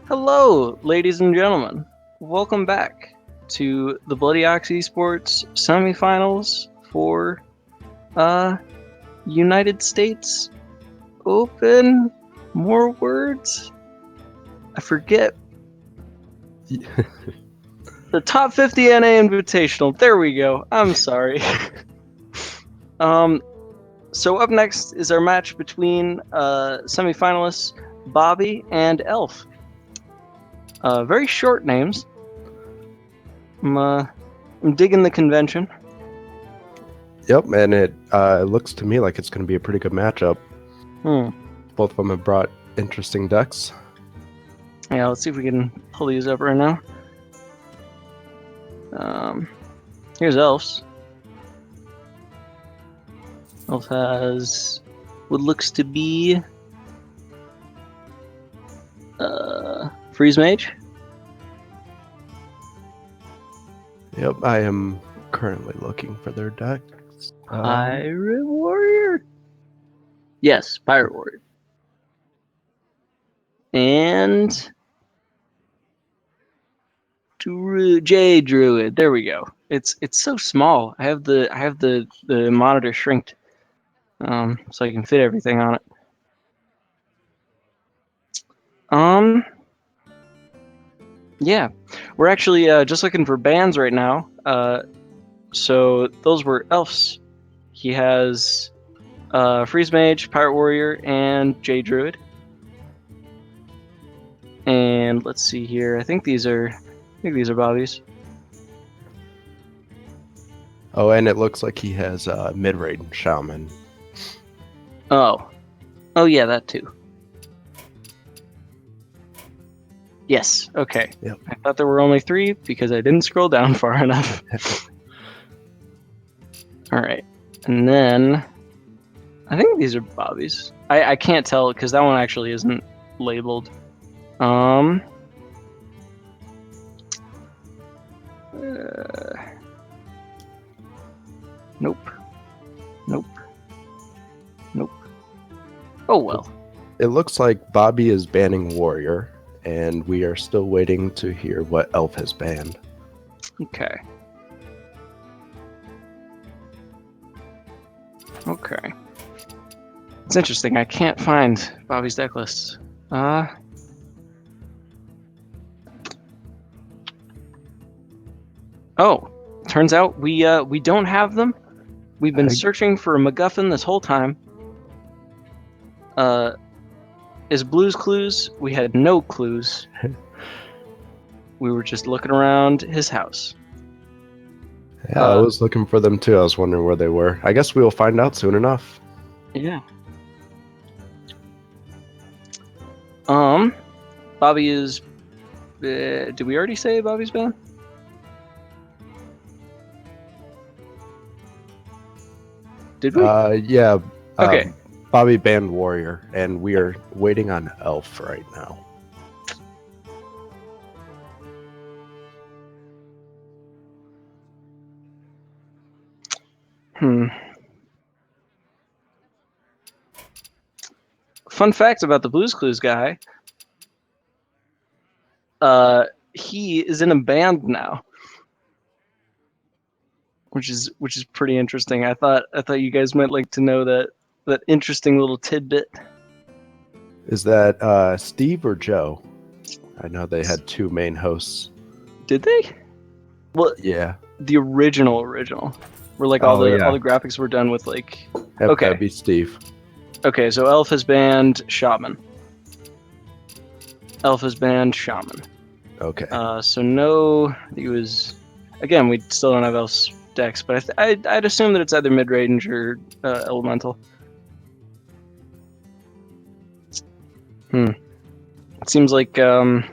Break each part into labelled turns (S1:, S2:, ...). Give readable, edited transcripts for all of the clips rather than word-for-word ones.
S1: Hello, ladies and gentlemen. Welcome back to the Bloody Ox Esports semifinals for United States Open. More words? I forget. The Top 50 NA Invitational. There we go. I'm sorry. So up next is our match between semifinalists Bobby and Elf. Very short names. I'm digging the convention.
S2: Yep, and it looks to me like it's going to be a pretty good matchup. Both of them have brought interesting decks.
S1: Yeah, let's see if we can pull these up right now. Here's Elf's. Elf has what looks to be Freeze Mage.
S2: Yep, I am currently looking for their decks.
S1: Pirate Warrior? Yes, Pirate Warrior. And J Druid. There we go. It's so small. I have the monitor shrinked, so I can fit everything on it. Yeah, we're actually just looking for bands right now. So those were Elf's. He has Freeze Mage, Pirate Warrior, and J Druid. And let's see here. I think these are Bobby's.
S2: Oh, and it looks like he has mid-range Shaman.
S1: Oh yeah, that too. Yes. Okay.
S2: Yep.
S1: I thought there were only 3 because I didn't scroll down far enough. All right, and then I think these are Bobby's. I can't tell because that one actually isn't labeled. Nope. Oh well.
S2: It looks like Bobby is banning Warrior, and we are still waiting to hear what Elf has banned.
S1: Okay. It's interesting. I can't find Bobby's deck list. Oh, turns out we don't have them. We've been searching for a MacGuffin this whole time. Is Blue's Clues? We had no clues. We were just looking around his house.
S2: Yeah, I was looking for them too. I was wondering where they were. I guess we will find out soon enough.
S1: Yeah. Bobby is. Did we already say Bobby's banned? Did we?
S2: Yeah.
S1: Okay.
S2: Bobby banned Warrior, and we are waiting on Elf right now.
S1: Fun fact about the Blue's Clues guy. He is in a band now, which is pretty interesting. I thought you guys might like to know that interesting little tidbit.
S2: Is that Steve or Joe? I know they had 2 main hosts.
S1: Did they? Well,
S2: yeah.
S1: The original, where like all the graphics were done with like.
S2: Okay, that'd be Steve.
S1: Okay, so Elf has banned Shaman. Elf has banned Shaman.
S2: Okay.
S1: So no, he was. Again, we still don't have Elf's decks, but I'd assume that it's either mid range or elemental. It seems like the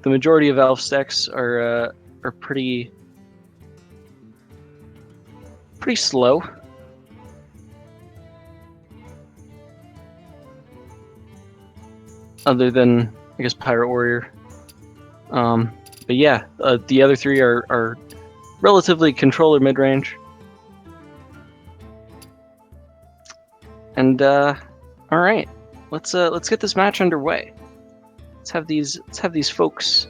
S1: majority of Elf's decks are pretty slow. Other than, I guess, Pirate Warrior. But yeah, the other 3 are relatively controller mid-range. And all right, let's get this match underway. let's have these folks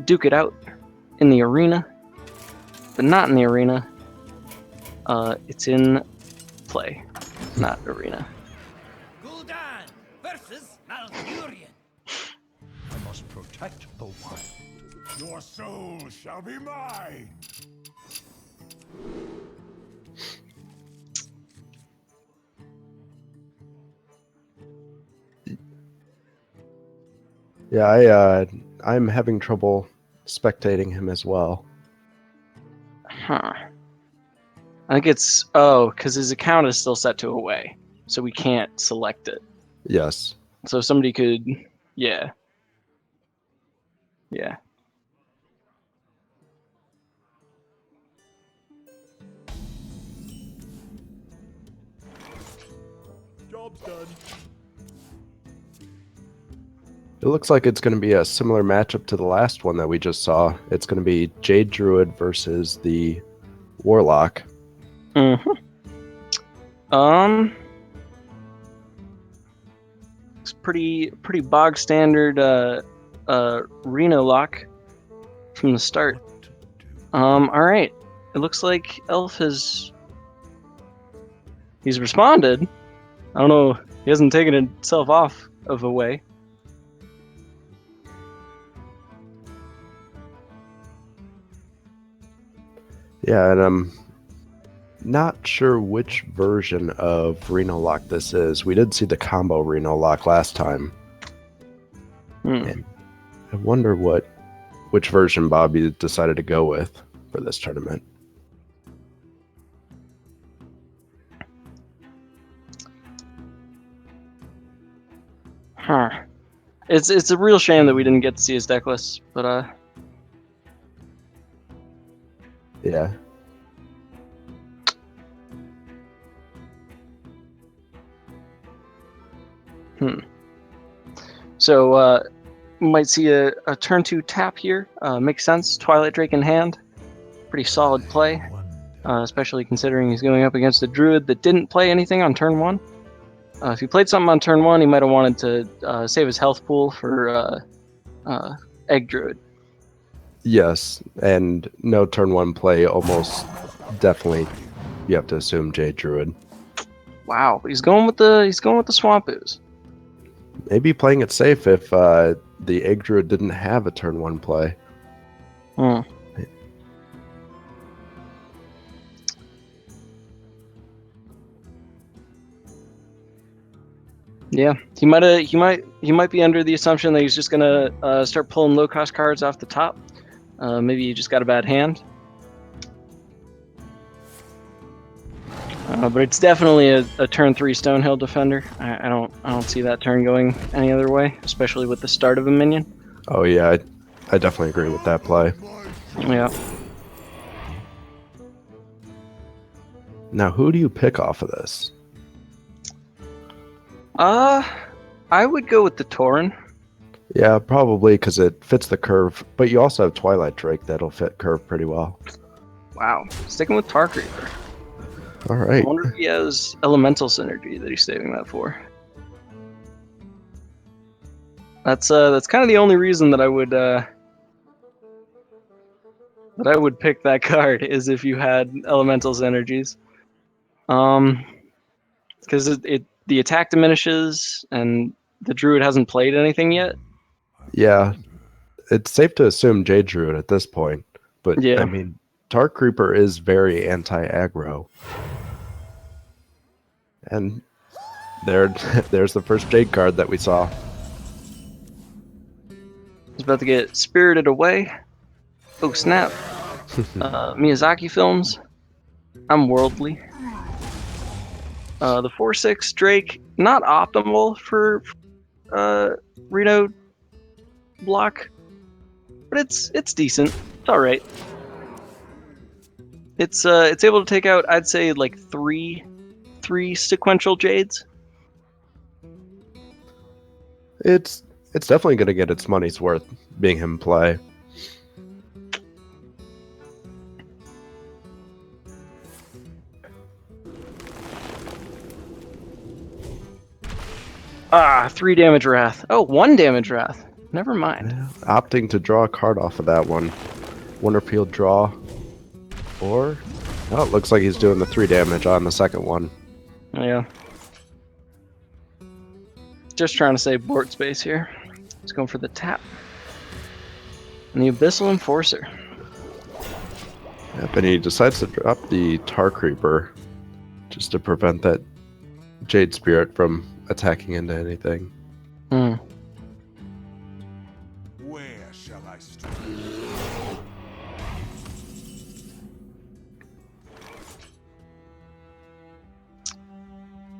S1: duke it out in the arena, but not in the arena. It's in play, not arena.
S3: Gul'dan versus Malfurion.
S4: I must protect the wild.
S5: Your soul shall be mine.
S2: Yeah, I'm having trouble spectating him as well.
S1: Huh. I think it's because his account is still set to away, so we can't select it.
S2: Yes.
S1: So somebody could, yeah.
S5: Job's done.
S2: It looks like it's going to be a similar matchup to the last one that we just saw. It's going to be Jade Druid versus the Warlock.
S1: It's pretty bog standard Reno lock from the start. All right. It looks like Elf he's responded. I don't know. He hasn't taken himself off of away.
S2: Yeah, and I'm not sure which version of Reno Lock this is. We did see the combo Reno Lock last time. And I wonder which version Bobby decided to go with for this tournament.
S1: Huh. It's a real shame that we didn't get to see his deck list, but
S2: Yeah.
S1: So we might see a turn 2 tap here. Makes sense. Twilight Drake in hand. Pretty solid play, especially considering he's going up against a Druid that didn't play anything on turn 1. If he played something on turn 1, he might have wanted to save his health pool for Egg Druid.
S2: Yes, and no turn 1 play, almost definitely you have to assume Jade Druid.
S1: Wow, he's going with the Swamp Ooze.
S2: Maybe playing it safe if the Egg Druid didn't have a turn 1 play.
S1: Yeah, he might be under the assumption that he's just gonna start pulling low cost cards off the top. Maybe he just got a bad hand. But it's definitely a turn 3 Stonehill defender. I don't see that turn going any other way, especially with the start of a minion.
S2: Oh yeah, I definitely agree with that play.
S1: Yeah.
S2: Now, who do you pick off of this?
S1: I would go with the Tauren.
S2: Yeah, probably because it fits the curve, but you also have Twilight Drake that'll fit curve pretty well.
S1: Wow, sticking with Tar Creeper.
S2: All right.
S1: I wonder if he has elemental synergy that he's saving that for. That's kind of the only reason that I would pick that card is if you had elemental synergies. Because the attack diminishes and the Druid hasn't played anything yet.
S2: Yeah, it's safe to assume Jade Druid at this point, but
S1: Yeah.
S2: I mean, Tar Creeper is very anti-aggro. And there's the first Jade card that we saw.
S1: He's about to get spirited away. Oh snap. Miyazaki films. I'm worldly. The 4/6 Drake, not optimal for Reno block, but it's decent. It's all right. It's able to take out, I'd say, like three sequential Jades.
S2: It's definitely going to get its money's worth being him play.
S1: Ah, 3 damage Wrath. Oh, 1 damage Wrath. Never mind.
S2: Yeah, opting to draw a card off of that one. One repealed draw. Or... Oh, it looks like he's doing the 3 damage on the second one.
S1: Yeah. Just trying to save board space here. He's going for the tap. And the Abyssal Enforcer.
S2: Yep, and he decides to drop the Tar Creeper just to prevent that Jade Spirit from attacking into anything.
S1: Hmm.
S5: Where shall I strike?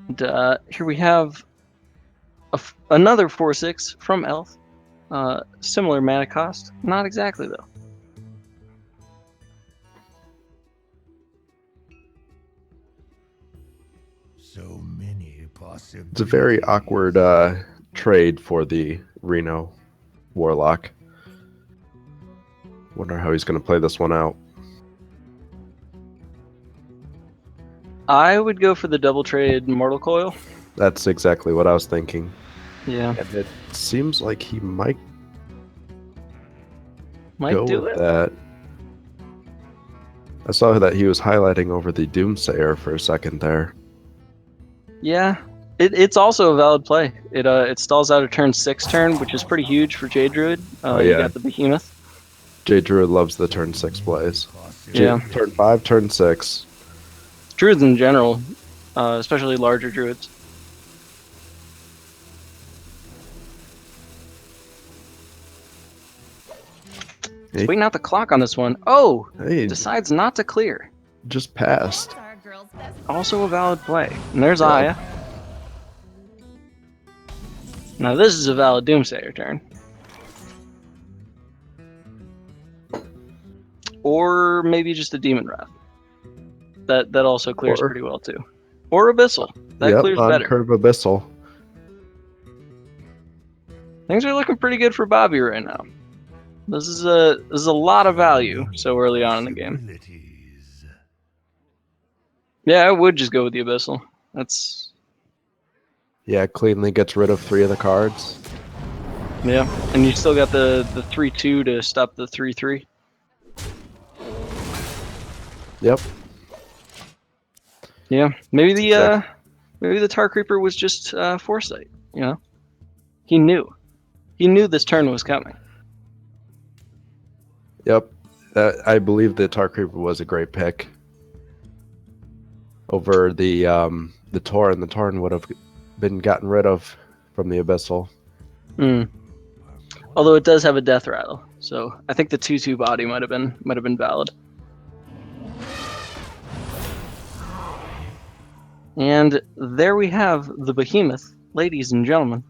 S1: And, here we have another 4/6 from Elf. Similar mana cost. Not exactly, though.
S5: So many possibilities.
S2: It's a very awkward trade for the Reno Warlock. Wonder how he's going to play this one out.
S1: I would go for the double trade Mortal Coil.
S2: That's exactly what I was thinking.
S1: Yeah.
S2: And it seems like he might
S1: Might
S2: go
S1: do
S2: with
S1: it.
S2: that. I saw that he was highlighting over the Doomsayer for a second there.
S1: Yeah. It's also a valid play. It stalls out a turn 6 turn, which is pretty huge for Jade Druid.
S2: Oh,
S1: You
S2: yeah.
S1: got the Behemoth.
S2: Jade Druid loves the turn 6 plays.
S1: Yeah.
S2: Turn 5, turn 6.
S1: Druids in general, especially larger druids.
S2: Hey,
S1: Waiting out the clock on this one. Oh!
S2: hey,
S1: Decides not to clear.
S2: just passed.
S6: Our girl's best.
S1: Also a valid play. And there's
S2: Yeah.
S1: Aya. Now this is a valid Doomsayer turn. Or maybe just a Demon Wrath. That also clears
S2: Or-
S1: pretty well too. Or Abyssal. That
S2: Yep,
S1: clears
S2: on
S1: better.
S2: Curve Abyssal.
S1: Things are looking pretty good for Bobby right now. This is a lot of value so early on in the game.
S5: Possibilities.
S1: Yeah, I would just go with the Abyssal. That's
S2: Yeah, cleanly gets rid of 3 of the cards.
S1: yeah, and you still got the 3/2 to stop the 3/3.
S2: Yep.
S1: Yeah, maybe the
S2: Exactly.
S1: maybe the Tar Creeper was just foresight. You know, he knew this turn was coming.
S2: Yep. I believe the Tar Creeper was a great pick over the Tauren. The Tauren would have been gotten rid of from the Abyssal.
S1: Hmm. Although it does have a death rattle, so I think the 2/2 body might have been valid. And there we have the Behemoth, ladies and gentlemen.